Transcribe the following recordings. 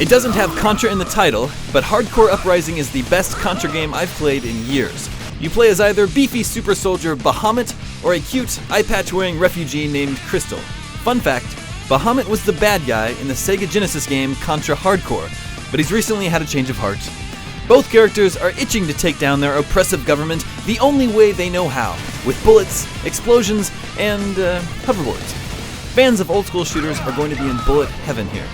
It doesn't have Contra in the title, but Hardcore Uprising is the best Contra game I've played in years. You play as either beefy super soldier Bahamut or a cute eye-patch-wearing refugee named Crystal. Fun fact, Bahamut was the bad guy in the Sega Genesis game Contra Hardcore, but he's recently had a change of heart. Both characters are itching to take down their oppressive government the only way they know how, with bullets, explosions, and hoverboards. Fans of old-school shooters are going to be in bullet heaven here.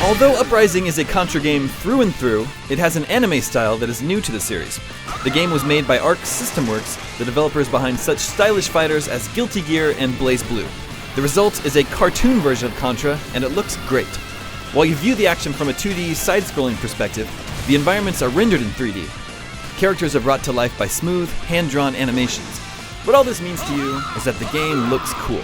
Although Uprising is a Contra game through and through, it has an anime style that is new to the series. The game was made by Arc System Works, the developers behind such stylish fighters as Guilty Gear and Blaze Blue. The result is a cartoon version of Contra, and it looks great. While you view the action from a 2D side-scrolling perspective, the environments are rendered in 3D. Characters are brought to life by smooth, hand-drawn animations. What all this means to you is that the game looks cool.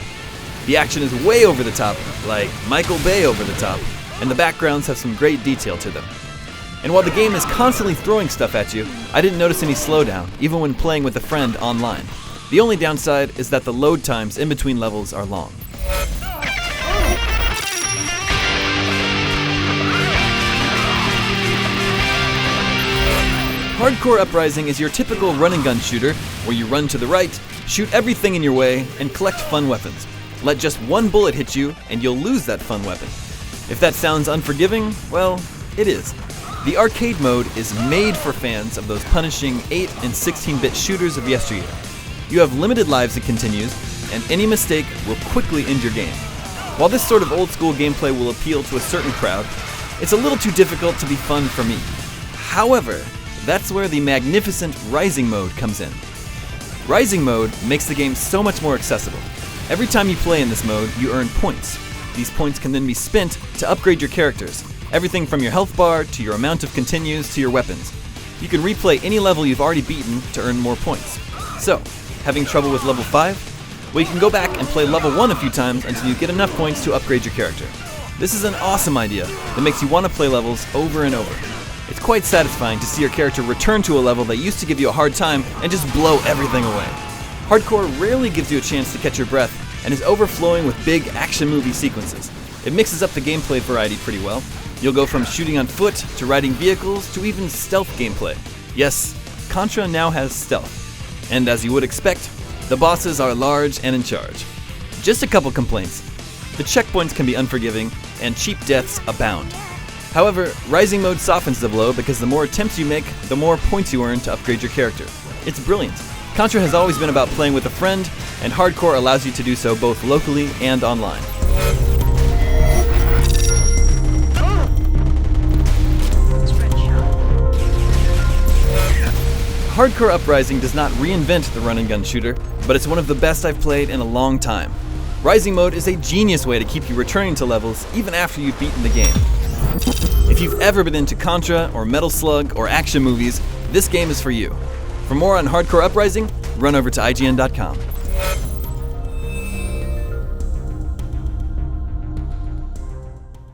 The action is way over the top, like Michael Bay over the top, and the backgrounds have some great detail to them. And while the game is constantly throwing stuff at you, I didn't notice any slowdown, even when playing with a friend online. The only downside is that the load times in between levels are long. Hardcore Uprising is your typical run-and-gun shooter, where you run to the right, shoot everything in your way, and collect fun weapons. Let just one bullet hit you, and you'll lose that fun weapon. If that sounds unforgiving, well, it is. The arcade mode is made for fans of those punishing 8 and 16-bit shooters of yesteryear. You have limited lives it continues, and any mistake will quickly end your game. While this sort of old-school gameplay will appeal to a certain crowd, it's a little too difficult to be fun for me. However, that's where the magnificent Rising mode comes in. Rising mode makes the game so much more accessible. Every time you play in this mode, you earn points. These points can then be spent to upgrade your characters, everything from your health bar to your amount of continues to your weapons. You can replay any level you've already beaten to earn more points. So, having trouble with level 5? Well, you can go back and play level 1 a few times until you get enough points to upgrade your character. This is an awesome idea that makes you want to play levels over and over. It's quite satisfying to see your character return to a level that used to give you a hard time and just blow everything away. Hardcore rarely gives you a chance to catch your breath and is overflowing with big action movie sequences. It mixes up the gameplay variety pretty well. You'll go from shooting on foot to riding vehicles to even stealth gameplay. Yes, Contra now has stealth. And as you would expect, the bosses are large and in charge. Just a couple complaints. The checkpoints can be unforgiving, and cheap deaths abound. However, Rising mode softens the blow because the more attempts you make, the more points you earn to upgrade your character. It's brilliant. Contra has always been about playing with a friend, and Hardcore allows you to do so both locally and online. Hardcore Uprising does not reinvent the run-and-gun shooter, but it's one of the best I've played in a long time. Rising mode is a genius way to keep you returning to levels even after you've beaten the game. If you've ever been into Contra or Metal Slug or action movies, this game is for you. For more on Hardcore Uprising, run over to IGN.com.